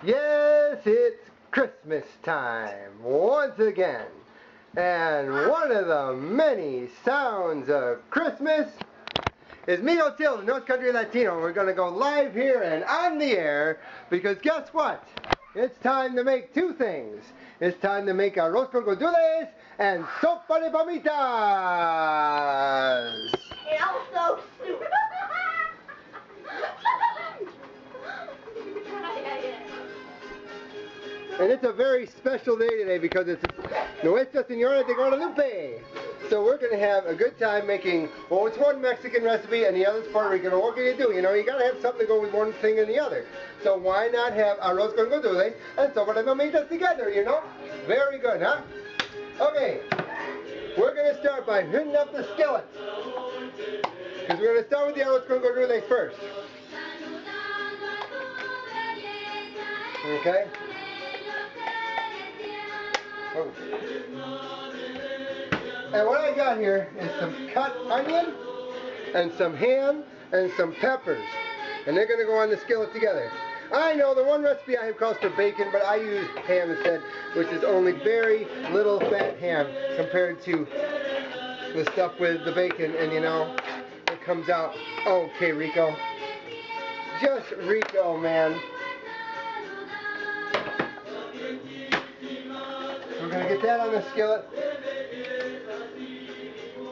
Yes, it's Christmas time once again. And one of the many sounds of Christmas is Migueltio, the North Country Latino. And we're going to go live here and on the air because guess what? It's time to make two things. It's time to make Arroz con Gandules and Sopa De Palmitas. And also soup. And it's a very special day today because it's Nuestra Señora de Guadalupe. So we're going to have a good time making, well, it's one Mexican recipe and the other's Puerto Rican. And what can you do? You know, you got to have something to go with one thing and the other. So why not have Arroz con Gandules and Sopa De Palmitas together, you know? Very good, huh? Okay, we're going to start by hitting up the skillet. Because we're going to start with the Arroz con Gandules first. Okay? Oh. And what I got here is some cut onion and some ham and some peppers. And they're going to go on the skillet together. I know the one recipe I have calls for bacon, but I use ham instead, which is only very little fat ham compared to the stuff with the bacon. And you know, it comes out okay, Rico. Just Rico, man. We're going to get that on the skillet.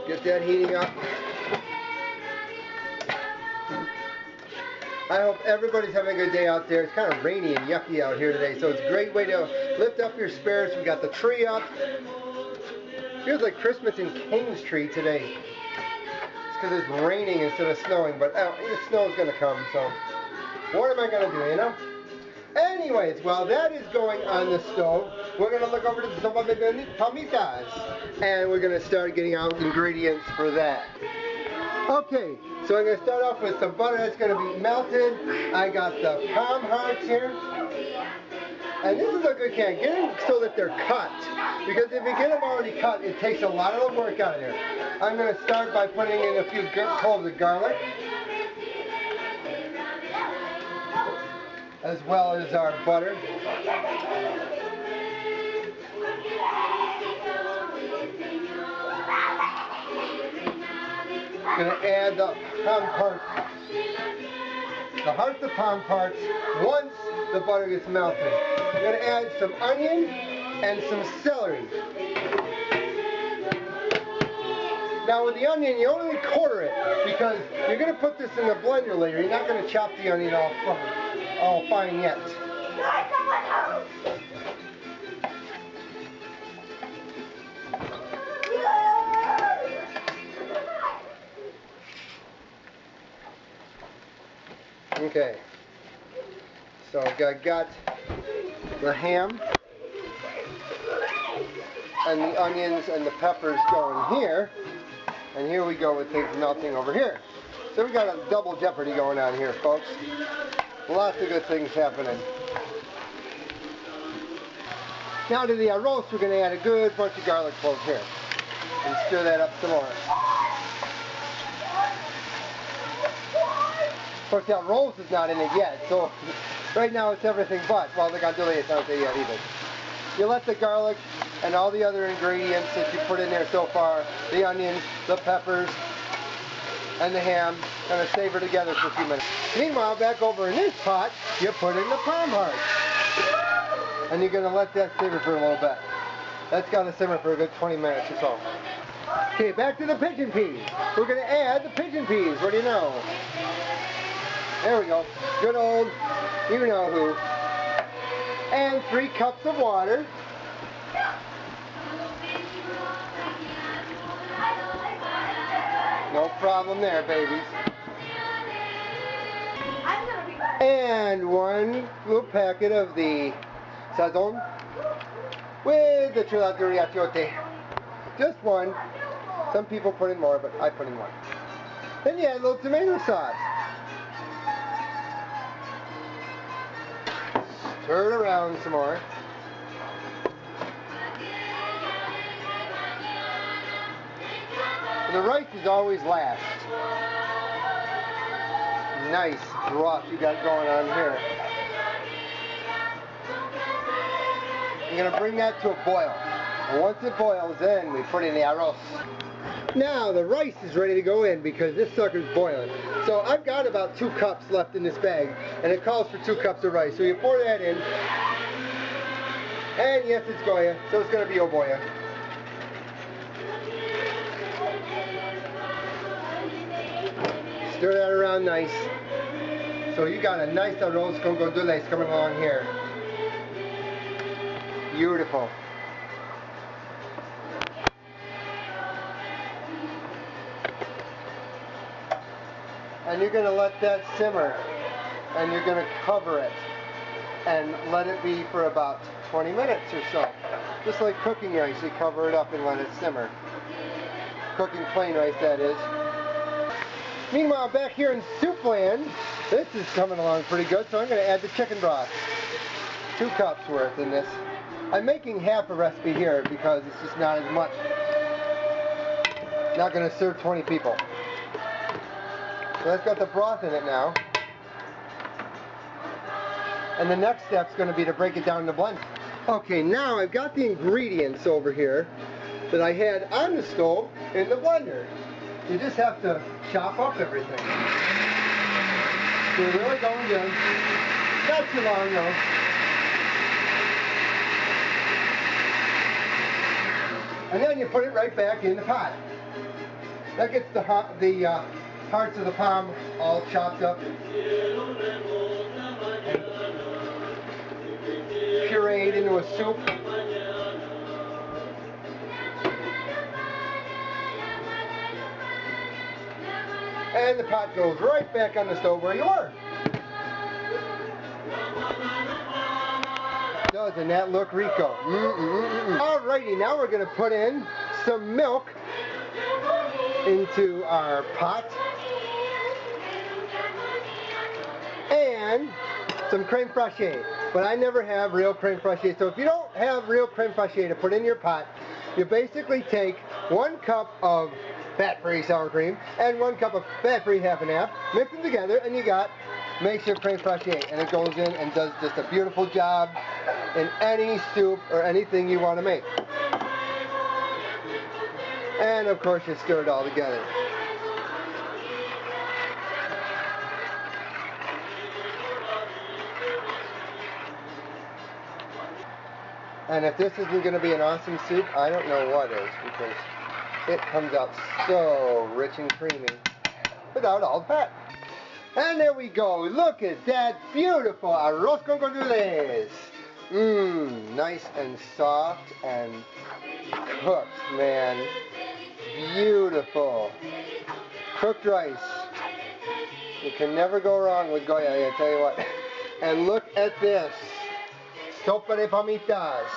Get that heating up. I hope everybody's having a good day out there. It's kind of rainy and yucky out here today, so it's a great way to lift up your spirits. We got the tree up. Feels like Christmas in King's Tree today. It's because it's raining instead of snowing, but the snow's going to come, so what am I going to do, you know? Anyways, while that is going on the stove, we're going to look over to the Sopa De Palmitas. And we're going to start getting out ingredients for that. Okay, so I'm going to start off with some butter that's going to be melted. I got the palm hearts here. And this is a good can. Get them so that they're cut. Because if you get them already cut, it takes a lot of the work out of there. I'm going to start by putting in a few cloves of garlic, as well as our butter. I'm going to add the palm parts, the hearts of palm parts, once the butter gets melted. I'm going to add some onion and some celery. Now with the onion, you only quarter it because you're going to put this in the blender later. You're not going to chop the onion all fine yet. Okay, so I got the ham and the onions and the peppers going here, and here we go with things melting over here. So we got a double jeopardy going on here, folks. Lots of good things happening. Now to the arroz, we're going to add a good bunch of garlic cloves here and stir that up some more. Of course, the arroz is not in it yet, so right now it's everything but. Well, the gandules is not there yet either. You let the garlic and all the other ingredients that you put in there so far, the onions, the peppers, and the ham, kind of savor together for a few minutes. Meanwhile, back over in this pot, you put in the palm hearts. And you're going to let that simmer for a little bit. That's got to simmer for a good 20 minutes or so. Okay, back to the pigeon peas. We're going to add the pigeon peas. What do you know? There we go. Good old, you know who. And 3 cups of water. No problem there, babies. And 1 little packet of the sazon with the chulada achiote. Just 1. Some people put in more, but I put in 1. Then you add a little tomato sauce. Stir it around some more. The rice is always last. Nice broth you got going on here. We're going to bring that to a boil. And once it boils in, we put in the arroz. Now the rice is ready to go in because this sucker's boiling. So I've got about 2 cups left in this bag, and it calls for 2 cups of rice. So you pour that in, and yes, it's Goya, so it's going to be Oboya. Stir that around nice. So you got a nice arroz con gandules coming along here. Beautiful. And you're going to let that simmer, and you're going to cover it and let it be for about 20 minutes or so. Just like cooking rice, you cover it up and let it simmer. Cooking plain rice, that is. Meanwhile, back here in soup land, this is coming along pretty good, so I'm going to add the chicken broth. 2 cups worth in this. I'm making half a recipe here because it's just not as much. Not going to serve 20 people. So that's got the broth in it now. And the next step's going to be to break it down in the blender. Okay, now I've got the ingredients over here that I had on the stove in the blender. You just have to chop up everything. So you're really going good. Not too long though. And then you put it right back in the pot. That gets the parts of the palm all chopped up and pureed into a soup. And the pot goes right back on the stove where you were. Doesn't that look rico? Alrighty, now we're going to put in some milk into our pot. And some creme fraiche. But I never have real creme fraiche. So if you don't have real creme fraiche to put in your pot, you basically take 1 cup of fat-free sour cream and 1 cup of fat-free half and half, mix them together, and you got makes your creme fraiche, and it goes in and does just a beautiful job in any soup or anything you want to make. And of course you stir it all together. And if this isn't going to be an awesome soup, I don't know what is, because it comes out so rich and creamy without all the fat. And there we go. Look at that beautiful arroz con gandules. Nice and soft and cooked, man. Beautiful. Cooked rice. You can never go wrong with Goya, I tell you what. And look at this. Sopa De Palmitas.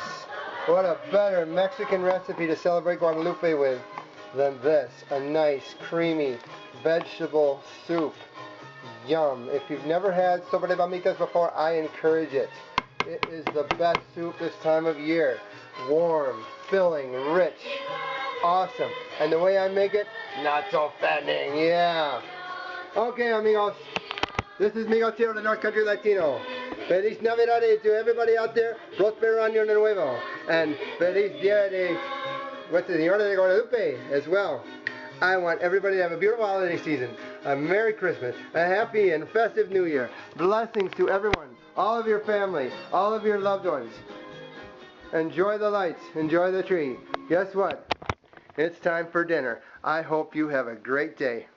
What a better Mexican recipe to celebrate Guadalupe with than this. A nice, creamy vegetable soup. Yum. If you've never had Sopa De Palmitas before, I encourage it. It is the best soup this time of year. Warm, filling, rich, awesome. And the way I make it, not so fattening. Yeah. Okay, amigos. This is Migueltio, the North Country Latino. Feliz Navidad to everybody out there. Prospero Año Nuevo. And Feliz Dia de Nuestra Señora de Guadalupe as well. I want everybody to have a beautiful holiday season, a Merry Christmas, a happy and festive New Year. Blessings to everyone, all of your family, all of your loved ones. Enjoy the lights, enjoy the tree. Guess what? It's time for dinner. I hope you have a great day.